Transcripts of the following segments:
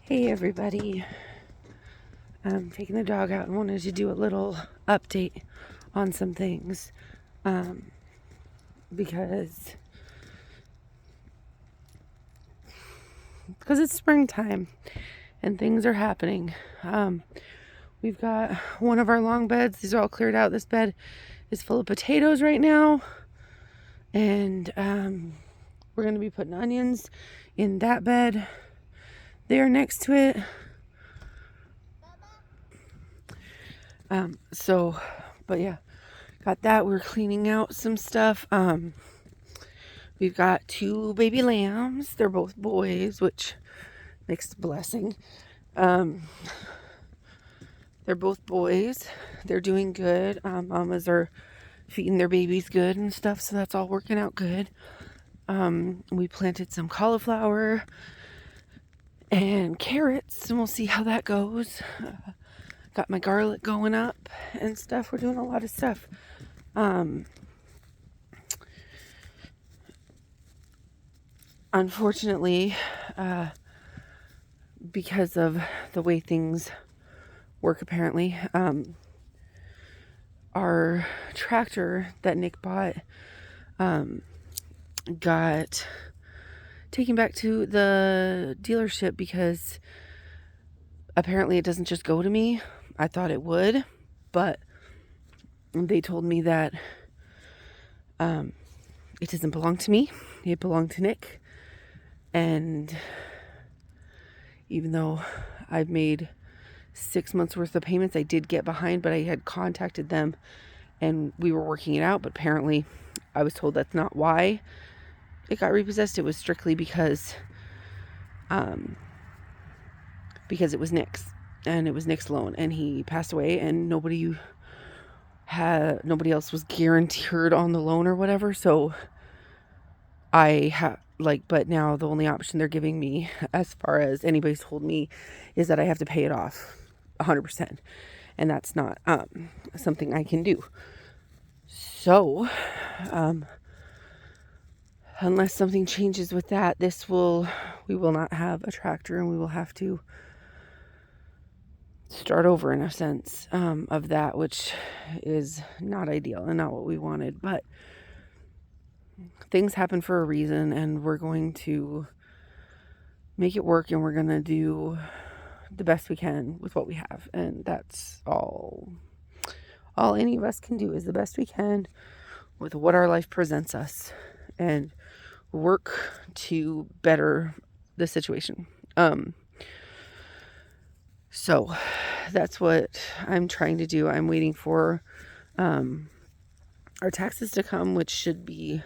Hey everybody, I'm taking the dog out and wanted to do a little update on some things um, because it's springtime and things are happening. We've got one of our long beds. These are all cleared out. This bed is full of potatoes right now, and we're going to be putting onions in that bed there next to it. But yeah, got that. We're cleaning out some stuff. We've got 2 baby lambs. They're both boys, which makes a blessing. They're both boys. They're doing good. Mamas are feeding their babies good and stuff, so that's all working out good. We planted some cauliflower and carrots, and we'll see how that goes. Got my garlic going up and stuff. We're doing a lot of stuff. Unfortunately, because of the way things work, apparently, our tractor that Nick bought got taken back to the dealership because apparently it doesn't just go to me. I thought it would, but they told me that it doesn't belong to me. It belonged to Nick. And even though I've made 6 months worth of payments, I did get behind, but I had contacted them and we were working it out. But apparently I was told that's not why it got repossessed. It was strictly because it was Nick's, and it was Nick's loan, and he passed away, and nobody else was guaranteed on the loan or whatever. So but now the only option they're giving me, as far as anybody's told me, is that I have to pay it off 100%. And that's not something I can do. So, unless something changes with that, we will not have a tractor, and we will have to start over in a sense of that, which is not ideal and not what we wanted. But things happen for a reason, and we're going to make it work, and we're going to do the best we can with what we have. And that's all any of us can do, is the best we can with what our life presents us, and work to better the situation. So that's what I'm trying to do. I'm waiting for our taxes to come, which should be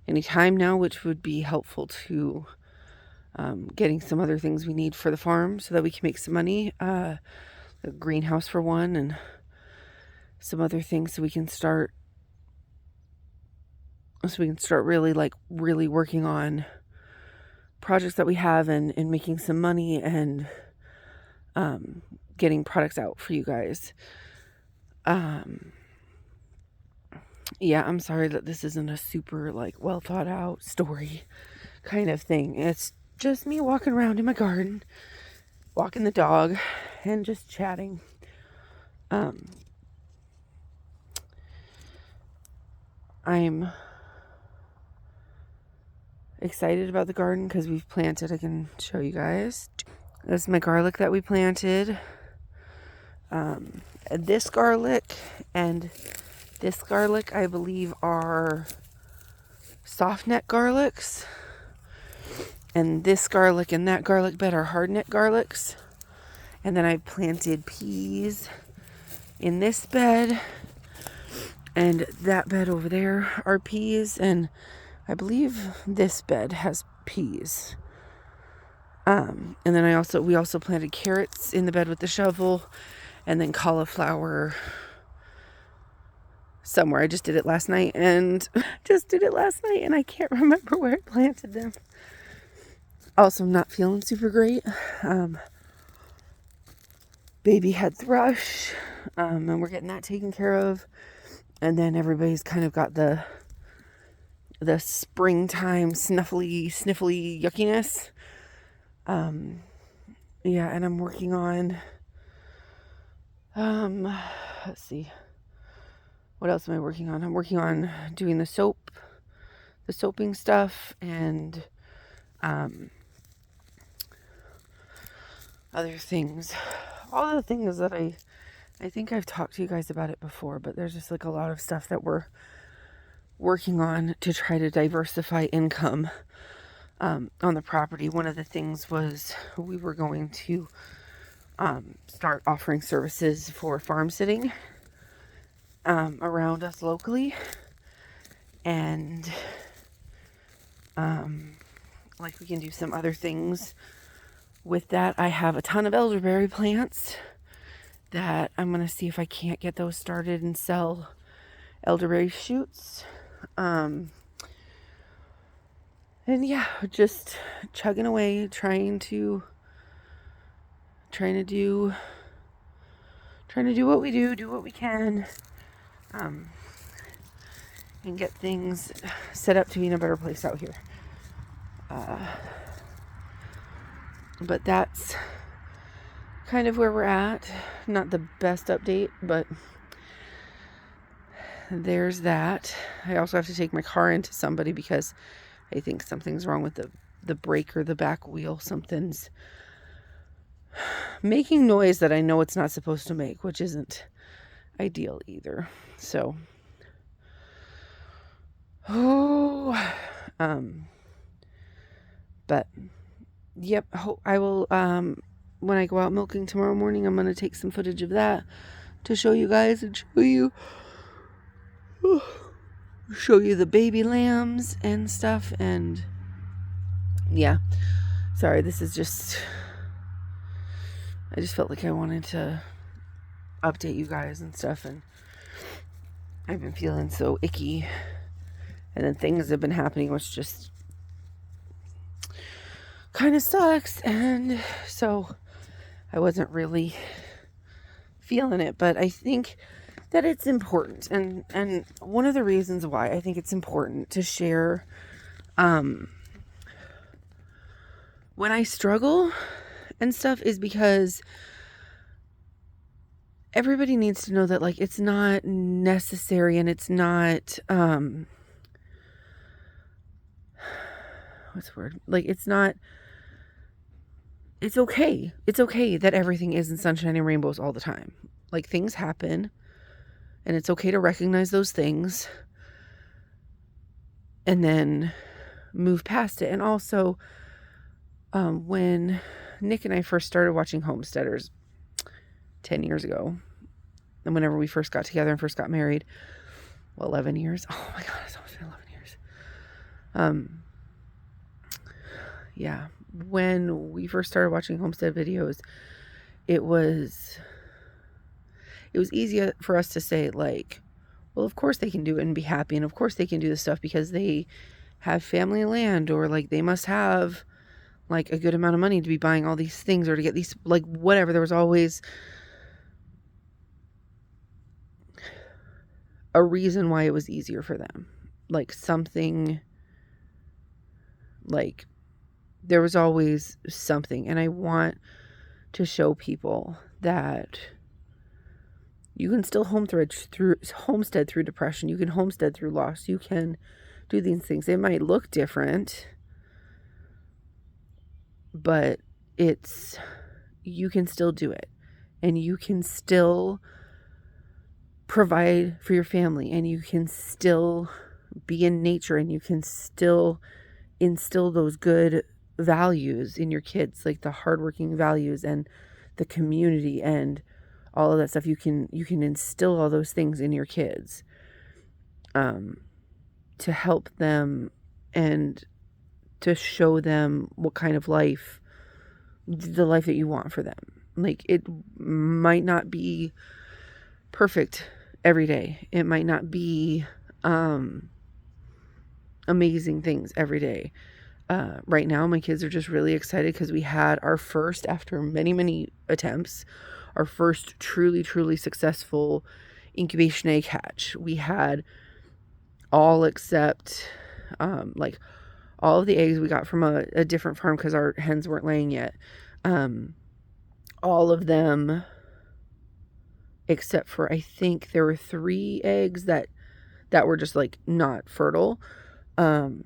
any time now, which would be helpful to getting some other things we need for the farm so that we can make some money. A greenhouse for one, and some other things so we can start really working on projects that we have, and making some money, and getting products out for you guys. Yeah, I'm sorry that this isn't a super well thought out story kind of thing. It's just me walking around in my garden, walking the dog, and just chatting. I'm excited about the garden because we've planted. I can show you guys. This is my garlic that we planted. This garlic and this garlic, I believe, are soft neck garlics. And this garlic and that garlic bed are hard neck garlics. And then I planted peas in this bed. And that bed over there are peas. And I believe this bed has peas. And then we also planted carrots in the bed with the shovel, and then cauliflower somewhere. I just did it last night, and I can't remember where I planted them. Also, I'm not feeling super great. Baby had thrush, and we're getting that taken care of. And then everybody's kind of got the springtime sniffly yuckiness. yeah, and I'm working on, let's see, what else am I working on? I'm working on doing the soaping stuff, and other things, all the things that I think I've talked to you guys about it before, but there's just like a lot of stuff that we're working on to try to diversify income on the property. One of the things was we were going to start offering services for farm sitting around us locally, and like we can do some other things with that. I have a ton of elderberry plants that I'm going to see if I can't get those started and sell elderberry shoots. And yeah, just chugging away, trying to do what we do what we can, and get things set up to be in a better place out here. But that's kind of where we're at. Not the best update, but there's that. I also have to take my car into somebody because I think something's wrong with the brake or the back wheel. Something's making noise that I know it's not supposed to make, which isn't ideal either. So, but yep, I will, when I go out milking tomorrow morning, I'm going to take some footage of that to show you guys and show you the baby lambs and stuff. And yeah, sorry, this is just, I just felt like I wanted to update you guys and stuff, and I've been feeling so icky, and then things have been happening which just kind of sucks, and so I wasn't really feeling it. But I think that it's important, and one of the reasons why I think it's important to share when I struggle and stuff is because everybody needs to know that, like, it's not necessary, and it's not what's the word? Like, it's okay. It's okay that everything isn't sunshine and rainbows all the time. Like, things happen, and it's okay to recognize those things and then move past it. And also, when Nick and I first started watching Homesteaders 10 years ago, and whenever we first got together and first got married, 11 years. Oh my God, it's almost been 11 years. Yeah, when we first started watching homestead videos, it was easier for us to say, like, well, of course they can do it and be happy, and of course they can do this stuff because they have family land, or like they must have like a good amount of money to be buying all these things, or to get these, like, whatever. There was always a reason why it was easier for them. Like, something, like, there was always something. And I want to show people that you can still homestead through depression. You can homestead through loss. You can do these things. It might look different, but you can still do it, and you can still provide for your family, and you can still be in nature, and you can still instill those good values in your kids, like the hardworking values and the community and all of that stuff. You can instill all those things in your kids to help them and to show them what kind of life, the life that you want for them. Like, it might not be perfect every day. It might not be amazing things every day. Right now, my kids are just really excited because we had our first, after many, many attempts, our first truly, truly successful incubation egg hatch. We had all except, like, all of the eggs we got from a different farm because our hens weren't laying yet. all of them, except for I think there were 3 eggs that were just like not fertile. And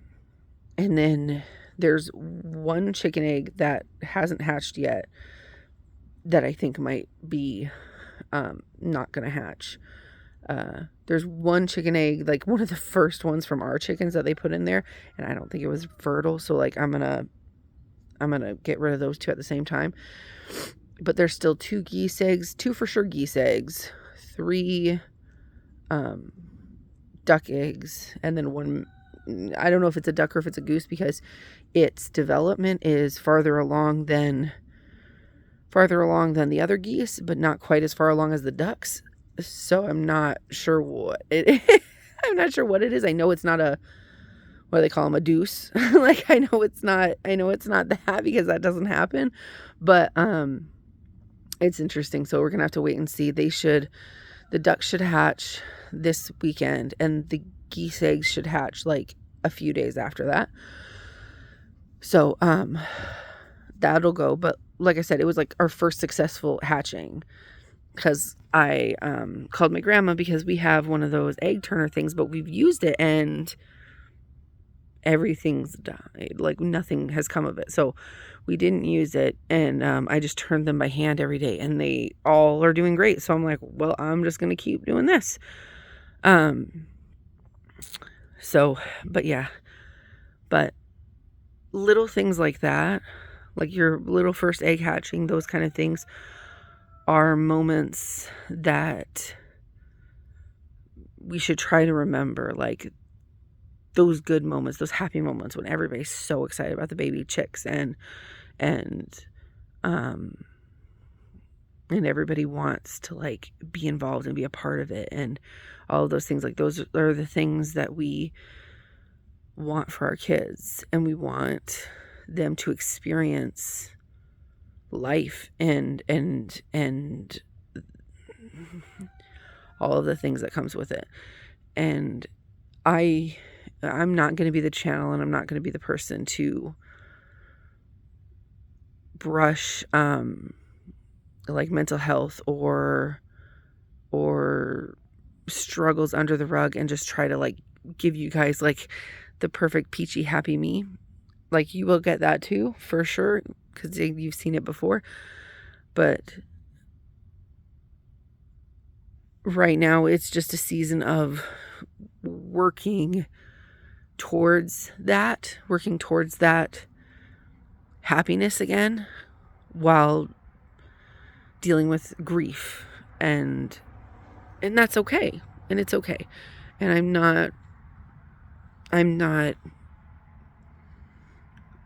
then there's 1 chicken egg that hasn't hatched yet that I think might be not gonna hatch. There's 1 chicken egg, like one of the first ones from our chickens that they put in there, and I don't think it was fertile, so like I'm gonna get rid of those 2 at the same time. But there's still 2 geese eggs, 2 for sure geese eggs, 3 duck eggs, and then 1, I don't know if it's a duck or if it's a goose, because its development is farther along than the other geese, but not quite as far along as the ducks. So I'm not sure what it I'm not sure what it is. I know it's not a, what do they call them, a deuce. Like I know it's not that, because that doesn't happen. But it's interesting. So we're gonna have to wait and see. The ducks should hatch this weekend, and the geese eggs should hatch like a few days after that. So that'll go. But like I said, it was like our first successful hatching, because I called my grandma, because we have one of those egg turner things, but we've used it and everything's died. Like nothing has come of it. So we didn't use it, and I just turned them by hand every day, and they all are doing great. So I'm like, well, I'm just gonna keep doing this. So, but yeah, but little things like that, like your little first egg hatching, those kind of things are moments that we should try to remember, like those good moments, those happy moments when everybody's so excited about the baby chicks, and everybody wants to like be involved and be a part of it, and all of those things. Like those are the things that we want for our kids, and we want them to experience life and all of the things that comes with it. And I'm not going to be the channel, and I'm not going to be the person to brush like mental health or struggles under the rug, and just try to like give you guys like the perfect peachy happy me. Like you will get that too, for sure, because you've seen it before. But right now it's just a season of working towards that happiness again, while dealing with grief, and that's okay, and it's okay. And I'm not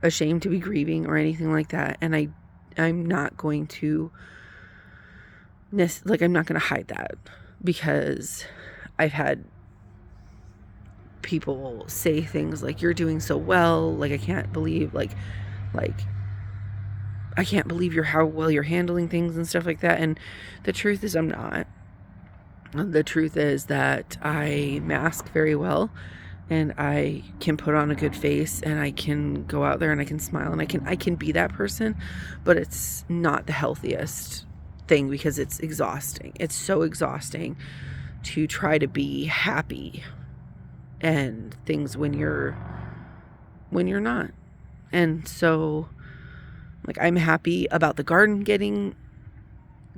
ashamed to be grieving or anything like that, and I'm not going to I'm not going to hide that, because I've had people say things like, you're doing so well, like I can't believe I can't believe how well you're handling things and stuff like that. And the truth is I'm not. The truth is that I mask very well, and I can put on a good face, and I can go out there and I can smile, and I can be that person, but it's not the healthiest thing, because it's exhausting. It's so exhausting to try to be happy and things when you're not. And so like I'm happy about the garden getting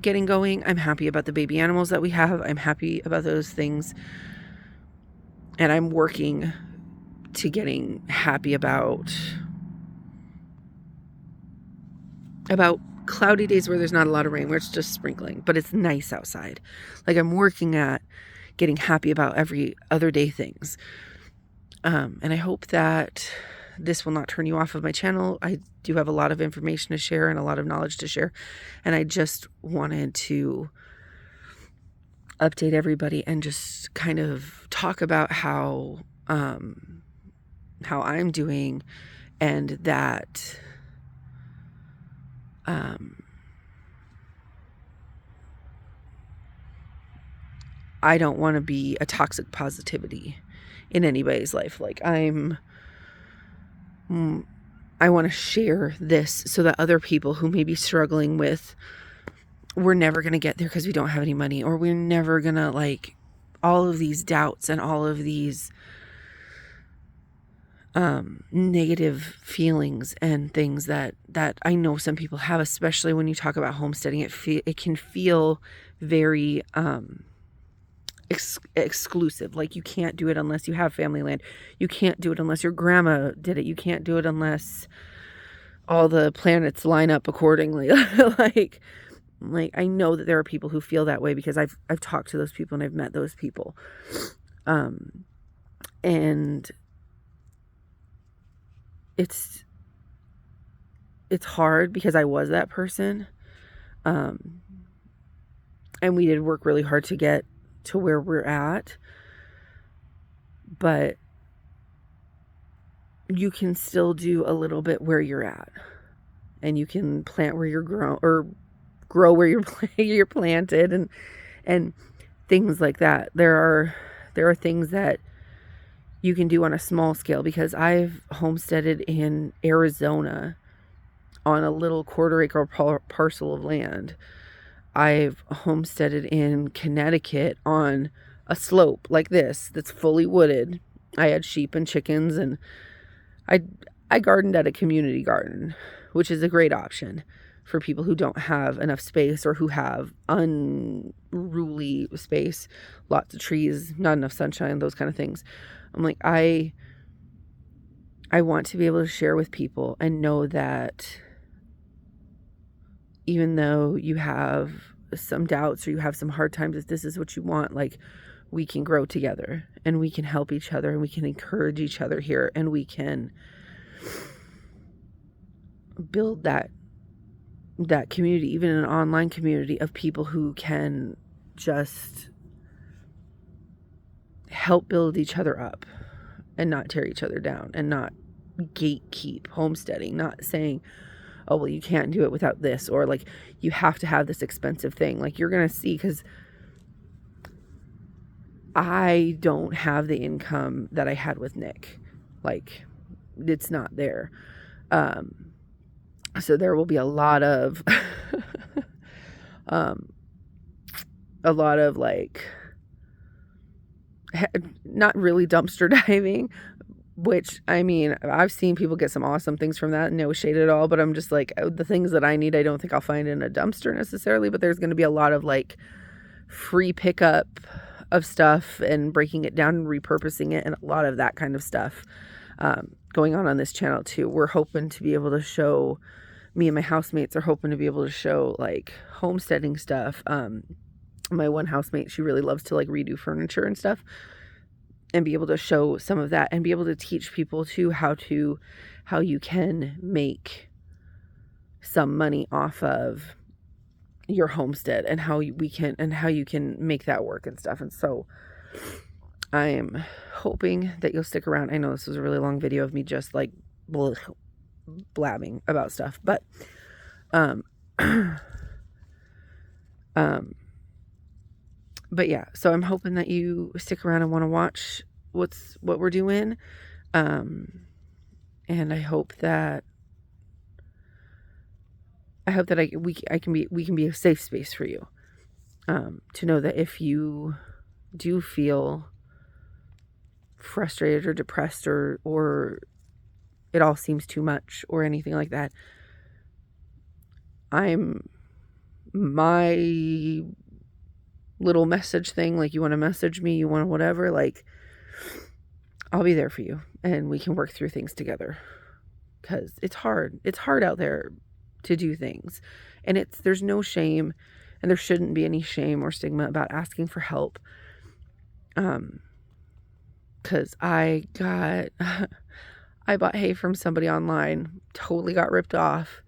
going. I'm happy about the baby animals that we have. I'm happy about those things. And I'm working to getting happy about cloudy days where there's not a lot of rain, where it's just sprinkling, but it's nice outside. Like I'm working at getting happy about every other day things. And I hope that this will not turn you off of my channel. I do have a lot of information to share and a lot of knowledge to share. And I just wanted to update everybody and just kind of talk about how I'm doing, and that I don't want to be a toxic positivity in anybody's life. Like I want to share this so that other people who may be struggling with we're never going to get there because we don't have any money, or we're never going to, like, all of these doubts and all of these negative feelings and things that I know some people have, especially when you talk about homesteading. It can feel very exclusive. Like, you can't do it unless you have family land. You can't do it unless your grandma did it. You can't do it unless all the planets line up accordingly. like I know that there are people who feel that way because I've talked to those people and I've met those people. And it's hard because I was that person. And we did work really hard to get to where we're at. But you can still do a little bit where you're at. And you can plant where you're grow where you're planted, and things like that. There are things that you can do on a small scale, because I've homesteaded in Arizona on a little 1/4 acre parcel of land. I've homesteaded in Connecticut on a slope like this that's fully wooded. I had sheep and chickens, and I gardened at a community garden, which is a great option for people who don't have enough space or who have unruly space, lots of trees, not enough sunshine, those kind of things. I'm like, I want to be able to share with people and know that even though you have some doubts or you have some hard times, if this is what you want, like, we can grow together and we can help each other and we can encourage each other here, and we can build that community, even an online community of people who can just help build each other up and not tear each other down, and not gatekeep homesteading, not saying, oh, well, you can't do it without this, or like, you have to have this expensive thing. Like, you're going to see, because I don't have the income that I had with Nick. Like, it's not there. So there will be a lot of, like, not really dumpster diving, which, I mean, I've seen people get some awesome things from that, no shade at all, but I'm just like, the things that I need, I don't think I'll find in a dumpster necessarily, but there's going to be a lot of, like, free pickup of stuff and breaking it down and repurposing it, and a lot of that kind of stuff going on this channel too. We're hoping to be able to show, me and my housemates are hoping to be able to show, like, homesteading stuff. My one housemate, she really loves to, like, redo furniture and stuff, and be able to show some of that and be able to teach people too how you can make some money off of your homestead, and how you can make that work and stuff. And so I'm hoping that you'll stick around. I know this was a really long video of me just, like, blabbing about stuff, but but yeah, so I'm hoping that you stick around and want to watch what we're doing, and I hope that we can be a safe space for you, to know that if you do feel frustrated or depressed, or it all seems too much or anything like that, my little message thing, like, you want to message me, you want to whatever, like, I'll be there for you, and we can work through things together, because it's hard out there to do things, and there's no shame, and there shouldn't be any shame or stigma about asking for help, because I bought hay from somebody online, totally got ripped off,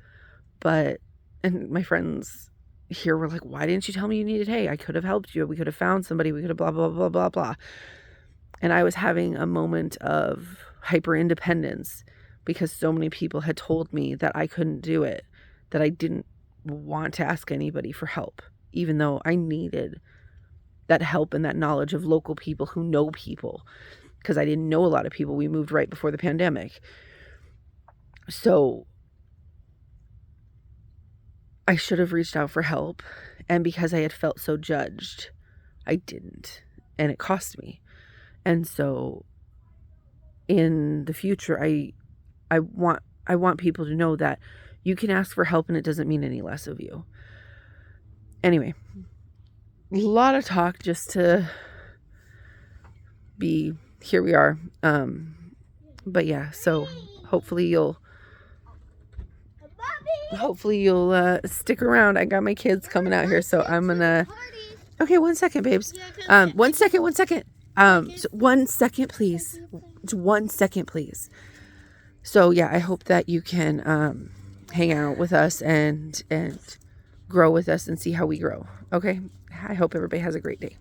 and my friends here were like, why didn't you tell me you needed hay? I could have helped you. We could have found somebody. We could have blah, blah, blah, blah, blah. And I was having a moment of hyper independence because so many people had told me that I couldn't do it, that I didn't want to ask anybody for help, even though I needed that help and that knowledge of local people who know people, because I didn't know a lot of people. We moved right before the pandemic. So I should have reached out for help. And because I had felt so judged, I didn't. And it cost me. And so in the future, I want people to know that you can ask for help and it doesn't mean any less of you. Anyway, a lot of talk just to be, here we are. But yeah, so hopefully you'll stick around. I got my kids coming out here, so I'm gonna, okay, 1 second, babes. 1 second. 1 second, please. 1 second, please. So yeah, I hope that you can hang out with us and grow with us and see how we grow. Okay, I hope everybody has a great day.